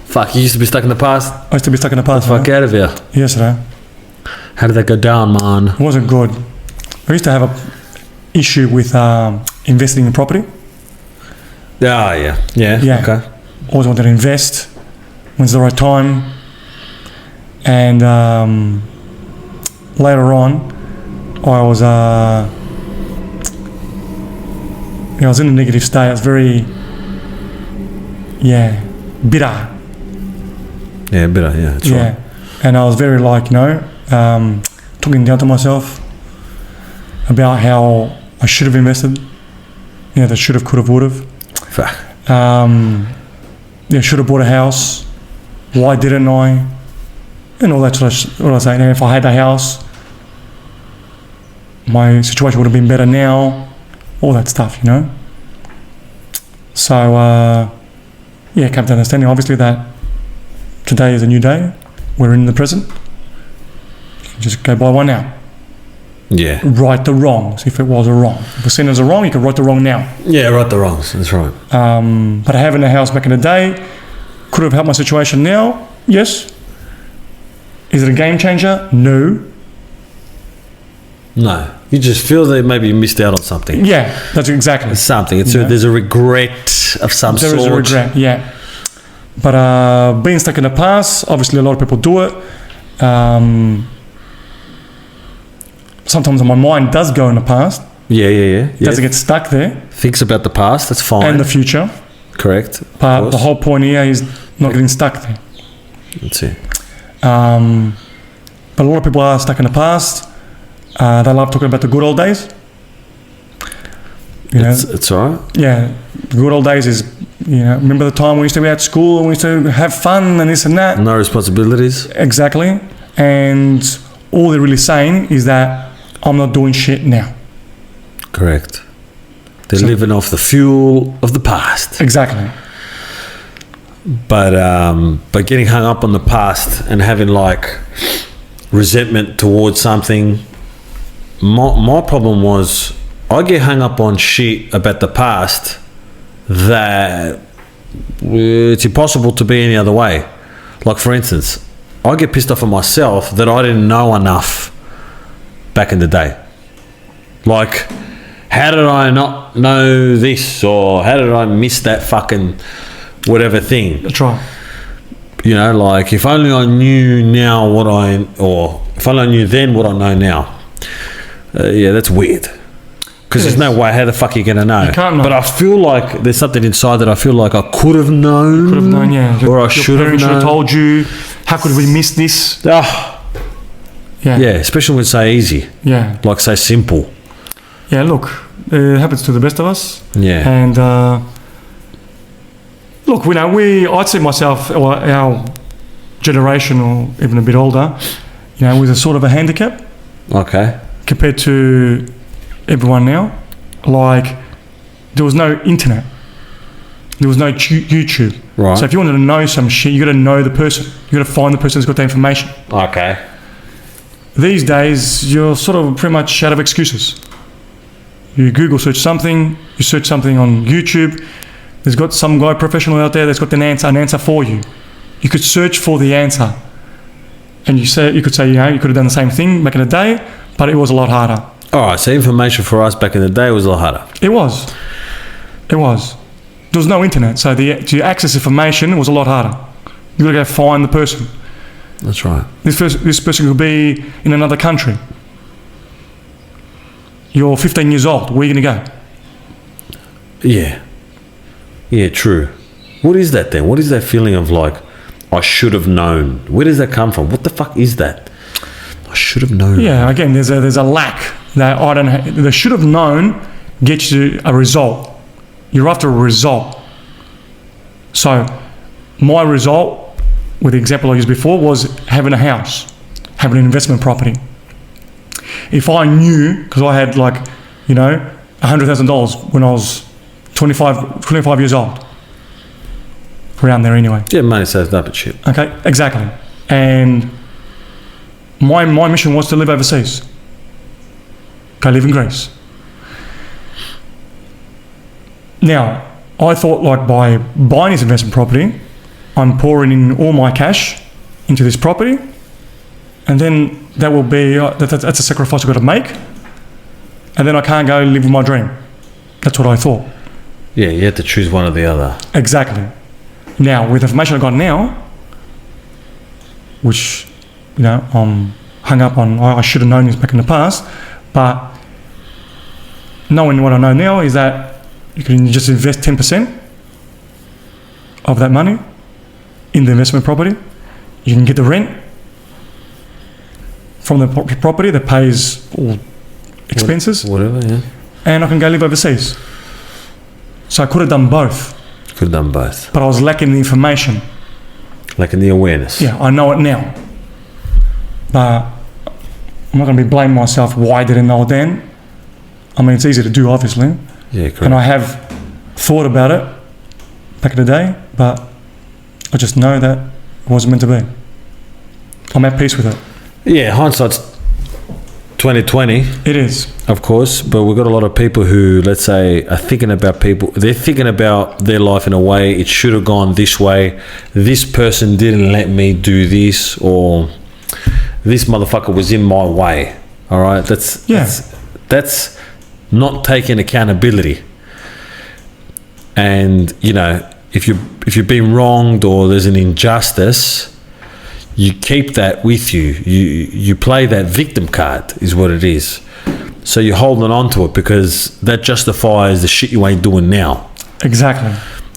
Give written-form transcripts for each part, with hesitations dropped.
Fuck, you used to be stuck in the past? I used to be stuck in the past. Fuck out of here. Yesterday. How did that go down, man? It wasn't good. I used to have a issue with investing in property. Ah, yeah. Yeah, okay. Always wanted to invest. When's the right time? And later on, I was in a negative state. I was very, bitter. Yeah, bitter, yeah, that's right. And I was very talking down to myself about how I should have invested. That should have, could have, would have. Fuck. Should have bought a house. Why didn't I? And all that sort of what I was saying. If I had a house, my situation would have been better now. All that stuff, So, come to understanding, obviously, that today is a new day. We're in the present. You can just go by one now. Yeah. Right the wrongs, if it was a wrong. If it's seen as a wrong, you can right the wrong now. Yeah, right the wrongs, that's right. But having a house back in the day could have helped my situation now. Yes. Is it a game changer? No. No. You just feel that maybe you missed out on something. Yeah, that's exactly. It's something. There's a regret of some sort. There is a regret, yeah. But being stuck in the past, obviously a lot of people do it. Sometimes my mind does go in the past. Yeah. Doesn't get stuck there. Thinks about the past, that's fine. And the future. Correct. But the whole point here is not getting stuck there. That's it. But a lot of people are stuck in the past. They love talking about the good old days. It's all right. Yeah, the good old days is, remember the time we used to be at school and we used to have fun and this and that. No responsibilities. Exactly. And all they're really saying is that I'm not doing shit now. Correct. They're living off the fuel of the past. Exactly. But getting hung up on the past and having resentment towards something, my problem was I get hung up on shit about the past that it's impossible to be any other way. Like, for instance, I get pissed off at myself that I didn't know enough back in the day. Like, how did I not know this, or how did I miss that fucking whatever thing? That's right. If only I knew now if only I knew then what I know now. That's weird. Because there's no way, how the fuck are you going to know? You can't know. But I feel like there's something inside that I feel like I could have known. Yeah. Or I should have known. Should have told you. How could we miss this? Yeah, especially when it's so easy. Yeah. Like so simple. Yeah, look, it happens to the best of us. Yeah. And look, I'd see myself, or our generation, or even a bit older, with a sort of a handicap. Okay. Compared to everyone now. Like, there was no internet. There was no YouTube. Right. So if you wanted to know some shit, you got to know the person. You got to find the person who's got the information. Okay. These days, you're sort of pretty much out of excuses. You Google search something, you search something on YouTube, there's got some guy professional out there that's got an answer for you. You could search for the answer. And you could say, you could have done the same thing back in the day, but it was a lot harder. All right, so information for us back in the day was a lot harder. It was. There was no internet, so to access information was a lot harder. You got to go find the person. That's right. This person could be in another country. You're 15 years old. Where are you going to go? Yeah. Yeah, true. What is that then? What is that feeling of I should have known? Where does that come from? What the fuck is that? I should have known. Yeah, again, there's a lack that I don't. The should have known gets you a result. You're after a result. So, my result, with the example I used before, was having a house, having an investment property. If I knew, because I had $100,000 when I was 25 years old, around there anyway. Yeah, money saves up and shit. Okay, exactly. And my mission was to live overseas. Go live in Greece. Now, I thought by buying this investment property, I'm pouring in all my cash into this property, and then that will be that's a sacrifice I've got to make, and then I can't go live with my dream. That's what I thought. Yeah, you had to choose one or the other. Exactly. Now, with the information I got now, which, you know, I'm hung up on, I should have known this back in the past, but knowing what I know now is that you can just invest 10% of that money in the investment property. You can get the rent from the property that pays all expenses. Whatever, yeah. And I can go live overseas. So I could have done both. Could have done both. But I was lacking the information. Lacking the awareness. Yeah, I know it now. But I'm not going to be blaming myself why I didn't know it then. I mean, it's easy to do, obviously. Yeah, correct. And I have thought about it back in the day, but I just know that it wasn't meant to be. I'm at peace with it. Yeah, hindsight's 2020. It is. Of course, but we've got a lot of people who, let's say, are thinking about they're thinking about their life in a way, it should have gone this way, this person didn't let me do this, or this motherfucker was in my way. All right, that's not taking accountability. And, you know, if you've been wronged or there's an injustice, you keep that with you. You play that victim card, is what it is. So you're holding on to it because that justifies the shit you ain't doing now. Exactly.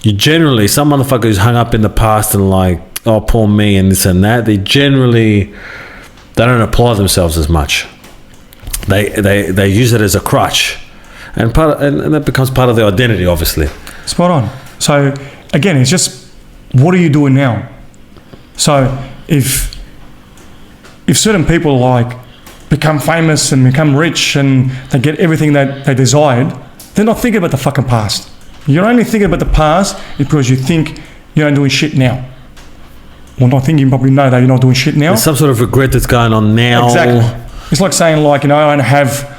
You generally, some motherfucker who's hung up in the past and like, oh, poor me and this and that, they don't apply themselves as much. They use it as a crutch, and that becomes part of their identity, obviously. Spot on. So again, it's just, what are you doing now? So if certain people like become famous and become rich and they get everything that they desired, they're not thinking about the fucking past. You're only thinking about the past because you think you're not doing shit now. Well, I think you probably know that you're not doing shit now. There's some sort of regret that's going on now. Exactly. It's like saying, like, you know, I don't have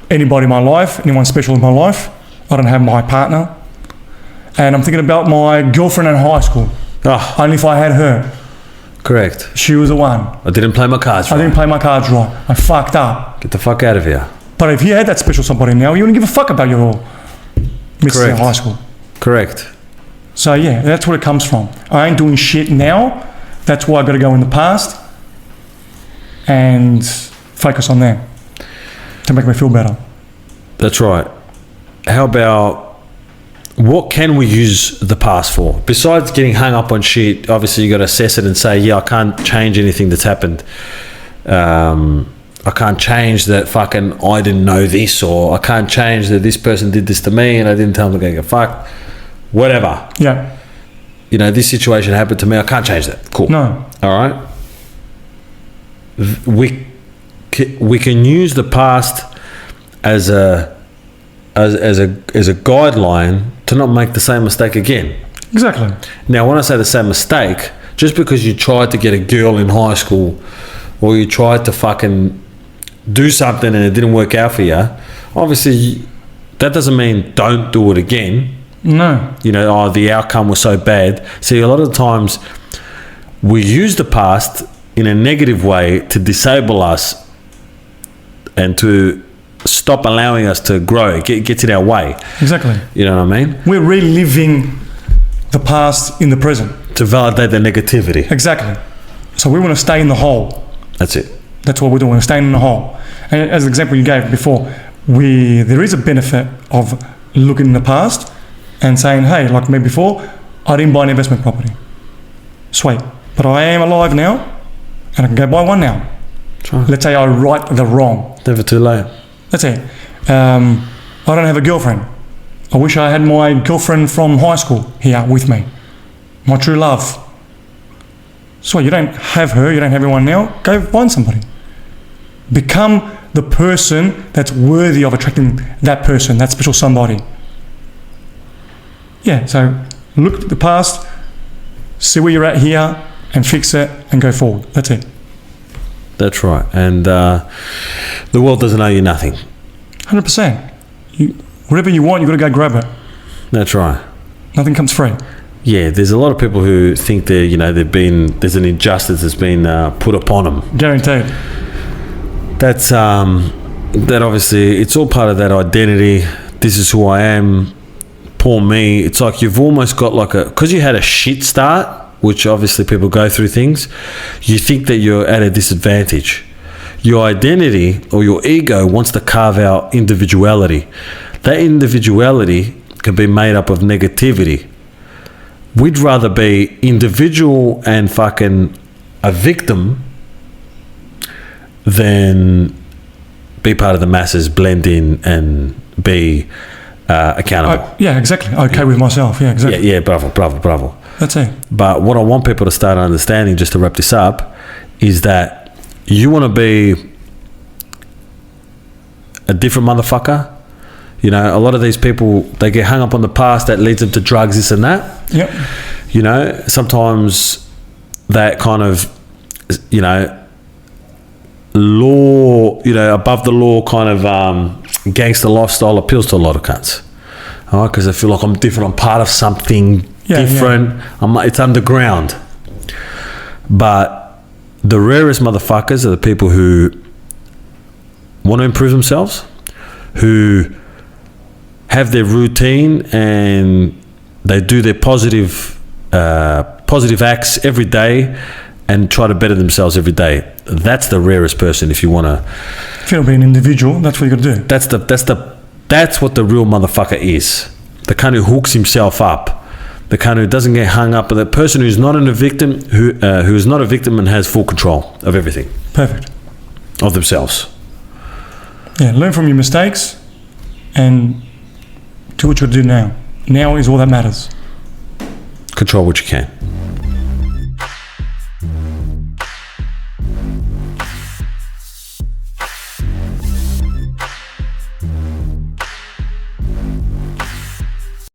anybody in my life, anyone special in my life. I don't have my partner. And I'm thinking about my girlfriend in high school. Oh, Only if I had her. correct. She was the one. I didn't play my cards right. I didn't play my cards right. I fucked up. Get the fuck out of here. But if you had that special somebody now, you wouldn't give a fuck about your missus in Correct. high school. Correct. So yeah, that's where it comes from. I ain't doing shit now. That's why I got to go in the past and focus on that to make me feel better. That's right. How about, what can we use the past for? Besides getting hung up on shit, obviously you got to assess it and say, yeah, I can't change anything that's happened. I can't change that fucking I didn't know this, or I can't change that this person did this to me and I didn't tell them to go get fucked. Whatever. Yeah. You know, this situation happened to me. I can't change that. Cool. No. All right. We can use the past as a guideline to not make the same mistake again. Exactly. Now, when I say the same mistake, just because you tried to get a girl in high school, or you tried to fucking do something and it didn't work out for you, obviously that doesn't mean don't do it again. No. You know, oh, the outcome was so bad. See, a lot of the times we use the past in a negative way to disable us and to stop allowing us to grow. It gets in our way. Exactly. You know what I mean? We're reliving the past in the present. To validate the negativity. Exactly. So we want to stay in the hole. That's it. That's what we're doing. We're staying in the hole. And as the example you gave before, there is a benefit of looking in the past and saying, hey, like me before, I didn't buy an investment property. Sweet. But I am alive now and I can go buy one now. Try. Let's say I right the wrong. Never too late. That's it. I don't have a girlfriend. I wish I had my girlfriend from high school here with me. My true love. So you don't have her, you don't have anyone now, go find somebody. Become the person that's worthy of attracting that person, that special somebody. Yeah, so look at the past, see where you're at here, and fix it, and go forward. That's it. That's right. And the world doesn't owe you nothing. 100%. Whatever you want, you've got to go grab it. That's right. Nothing comes free. Yeah, there's a lot of people who think there's an injustice that's been put upon them. Guaranteed. That's that obviously it's all part of that identity. This is who I am. Poor me. It's like you've almost got like because you had a shit start, which obviously people go through things. You think that you're at a disadvantage. Your identity or your ego wants to carve out individuality. That individuality can be made up of negativity. We'd rather be individual and fucking a victim than be part of the masses, blend in and be accountable. Yeah, exactly. Okay with myself. Yeah, exactly. Yeah, bravo. That's it. But what I want people to start understanding, just to wrap this up, is that you want to be a different motherfucker. You know, a lot of these people, they get hung up on the past that leads them to drugs, this and that. Yep. You know, sometimes that kind of, law, above the law kind of gangster lifestyle appeals to a lot of cunts. All right, because I feel like I'm different. I'm part of something different. Yeah. It's underground. But the rarest motherfuckers are the people who want to improve themselves, who have their routine and they do their positive acts every day and try to better themselves every day. That's the rarest person. If you want to, if you want to be an individual, that's what you got to do. That's what the real motherfucker is. The kind who hooks himself up, the kind who doesn't get hung up, but the person who's not a victim, who is not a victim and has full control of everything. Perfect. Of themselves. Yeah, learn from your mistakes and do what you got to do now. Now is all that matters. Control what you can.